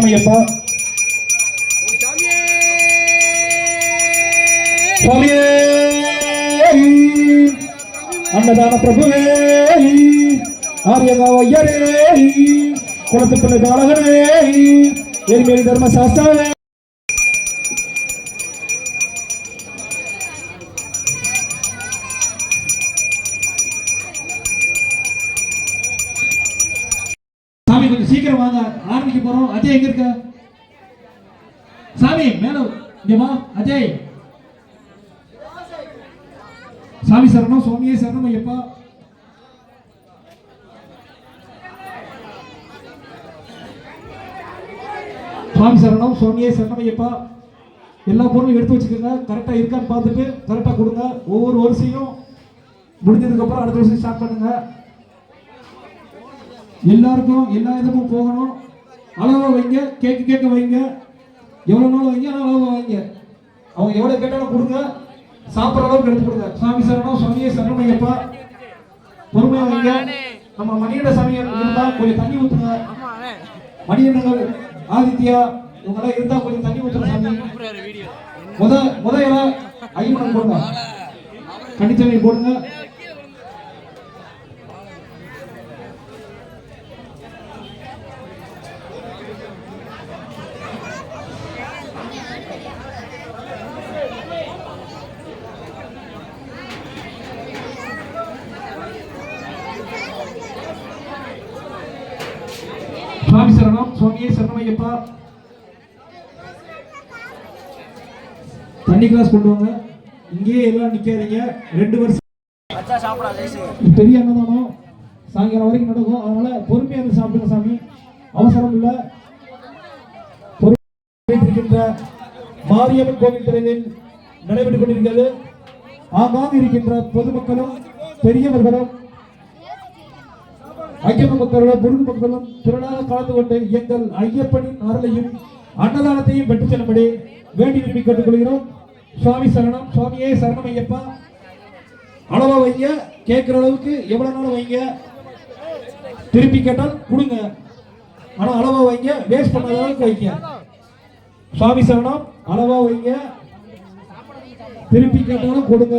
சரணமையப்பா. சுவாமியே அன்னதான பிரபுவே ஆரியகாவ ஐயரே குளத்து பிள்ளை பாலகனே எரிமேலி தர்ம சாஸ்தாவே சாமி கொஞ்சம் சீக்கிரம் வாங்க, ஆரம்பிக்க போறோம். அஜய் எங்க இருக்க? சாமி மேல இங்க வா அஜய். சாமி சரணம், சுவாமியே சரணம் ஐயப்பா. சுவாமி சரணம், சுவாமியே சரணம் ஐயப்பா. எல்லா பொருளும் எடுத்து வச்சுக்கோங்க, கரெக்டா இருக்கான்னு பார்த்துட்டு கரெக்டா கொடுங்க. ஒவ்வொரு வரிசையும் முடிஞ்சதுக்கு அப்புறம் அடுத்த வருஷம் ஸ்டார்ட் பண்ணுங்க. எல்லாருக்கும் எல்லா இதுக்கும் போகணும். அளவா வைங்க, கேட்க வைங்க, எவ்வளவு நாள் வைங்க, அளவா வைங்க. அவங்க எவ்வளவு கேட்டாலும் கொடுங்க, சாப்பிட்ற அளவுக்கு எடுத்து கொடுங்க. சுவாமி சரணம், சுவாமியே சரணம் ஐயப்பா. பொறுமையா வைங்க. நம்ம மணியண்ட சாமி இருந்தா கொஞ்சம் தண்ணி ஊத்துங்க. மணியண்ணங்கள் ஆதித்யா இவங்கெல்லாம் இருந்தா கொஞ்சம் தண்ணி ஊத்துங்க சாமி. முதல்ல ஐயப்பன் போடுங்க, கன்னிச்சாமி போடுங்க. சுவாமி சரணம், சுவாமியே சரணம் ஐயப்பா. தண்ணி கிளாஸ் கொண்டு வாங்க. இங்கேயே எல்லாம் நிக்காதீங்க. 2 வருஷம் பெரிய அன்னதானம் சாயங்காலம் வரைக்கும் நடக்கும். அதனால பொறுமையா இருந்து சாப்பிடுங்க சாமி, அவசரம் இல்ல. இருக்கின்ற மாரியம்மன் கோவில் திரையில் நடைபெற்றுக் கொண்டிருக்கிறது. ஆங்காங்கு இருக்கின்ற பொதுமக்களும் பெரியவர்களும் ஐயப்ப மக்களும் முருகு மக்களும் திரளாக கலந்து கொண்டு எங்கள் ஐயப்பனின் அருளையும் அன்னதானத்தையும் பெற்று செல்லும்படி வேண்டி விரும்பி கேட்டுக்கொள்கிறோம். சுவாமி சரணம், சுவாமியே சரணம் ஐயப்பா. அளவா வைங்க, கேட்கிற அளவுக்கு எவ்வளவு நாளும் வைங்க. திருப்பி கேட்டால் கொடுங்க, ஆனா அளவா வைங்க, வேஸ்ட் பண்ணாத அளவுக்கு வைங்க. சுவாமி சரணம், அளவா வைங்க, திருப்பி கேட்டாலும் கொடுங்க.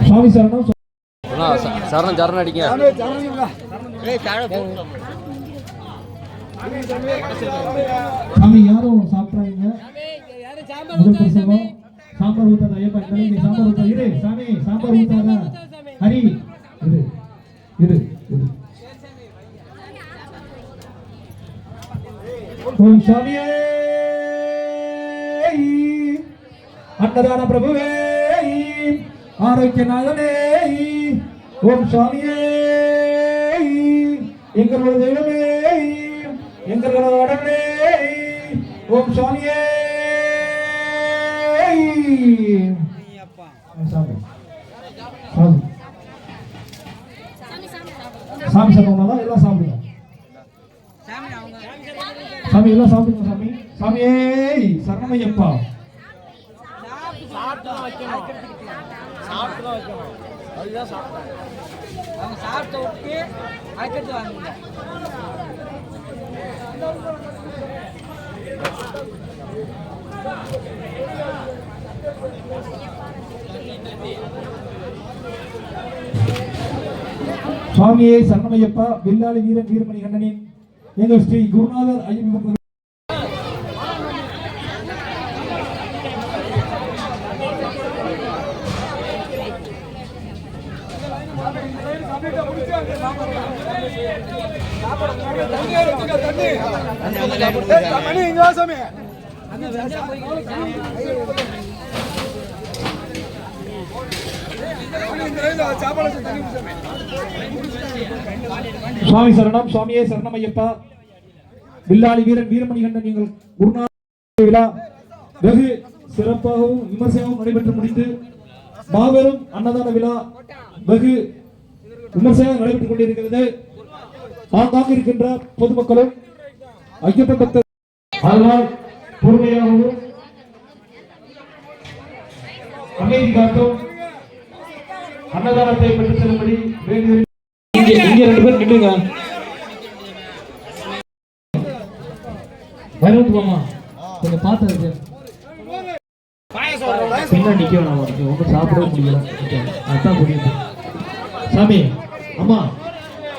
சுவாமி சரணம், சரணம் சரணம் அடிங்க. சாமி யாரும் சாப்பிட்றாங்க. முதல் பிரசவம் சாம்பார் ஊத்தாத ஐயப்பா, இந்த சாம்பார் ஊத்தாத. இரு சாமி, சாம்பார் ஊத்தாத. ஹரி இரு இரு இரு. ஓம் சாமியே அன்னதான பிரபுவே ஆரோக்கியநாதனே ஓம் சாமியே எங்களோட தெய்வமே எங்களோட உடனே ஓம் சாமியே. சாமி சரணம் எல்லாம் சாப்பிடுங்க. சாமி எல்லாம் சாப்பிடுங்க சாமி. சாமியே சரணமையப்பா. சுவாமியே சரணமையப்பா. வில்லாளி வீரன் வீரமணி கண்ணனின் எங்கள் ஸ்ரீ குருநாதர் ஐயப்ப சுவாமி சரணம், சுவாமியே சரணம் ஐயப்பா. வில்லாளி வீரன் வீரமணி கண்டன் எங்கள் குருநாதர் விழா வெகு சிறப்பாகவும் விமர்சையாகவும் நடைபெற்று முடிந்து மாபெரும் அன்னதான விழா வெகு விமர்சையாக நடைபெற்றுக் கொண்டிருக்கிறது. ஆங்காங்கு இருக்கின்ற பொதுமக்களும் ஐயப்ப பக்தர் அதனால் பொறுமையாகவும் அமைதி காட்டும் அன்னதானத்தை பெற்றுச் செல்லும்படி வேண்டுகிறேன். இங்க 2 பேர் நில்லுங்க. வருமா கொஞ்சம் பார்த்து பின்னாடி நிக்க வேணாம். ஒன்றும் சாப்பிடவே முடியல. அதான் புரியுது. சாமி அம்மா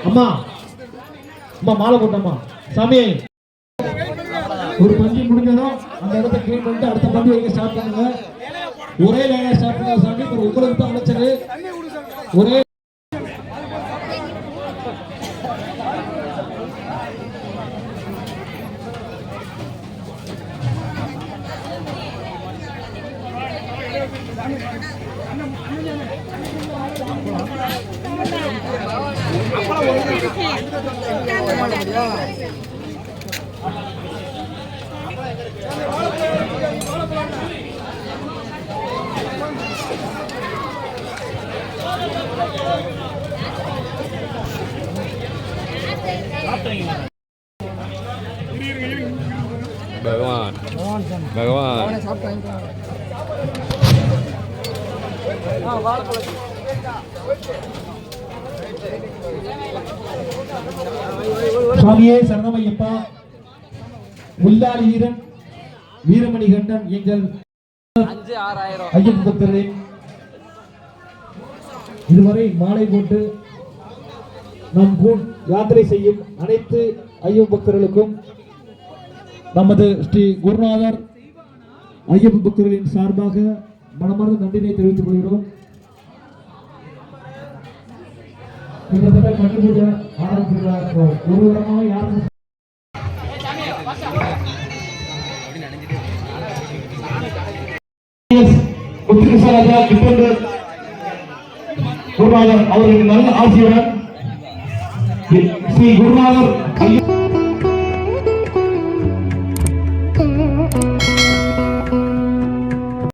அம்மா அம்மா மாலை போட்டம்மா. சாமி ஒரு பந்தி முடிஞ்சதும் அந்த இடத்த கிளீன் பண்ணிட்டு அடுத்த பந்தி வைக்க ஸ்டார்ட் பண்ணுங்க. ஒரே லைனா ஸ்டார்ட் பண்ணுங்க சாமி. இப்போ உங்களுக்கு தான் அமைச்சது. ஒரே பகவான் பகவான் சுவாமியே சரணமையப்பா. முல்லாளி வீரன் வீரமணி கண்டன் எங்கள் 5,000 ஐயப்ப பக்தர்களே, இதுவரை மாலை போட்டு நம் யாத்திரை செய்யும் அனைத்து ஐயப்ப பக்தர்களுக்கும் நமது ஸ்ரீ குருநாதர் ஐயப்ப பக்தர்களின் சார்பாக மனமார்ந்த நன்றியை தெரிவித்துக் கொள்கிறோம். கிட்டத்தட்ட கண்டுபிடிக்க ஆரம்பிச்சிருக்காங்க. ஒரு வாரமாக யாரும் முத்துகிருஷ்ணராஜா டிஃபெண்டர் குருநாதர் அவர்களின் நல்ல ஆசியுடன் ஸ்ரீ குருநாதர்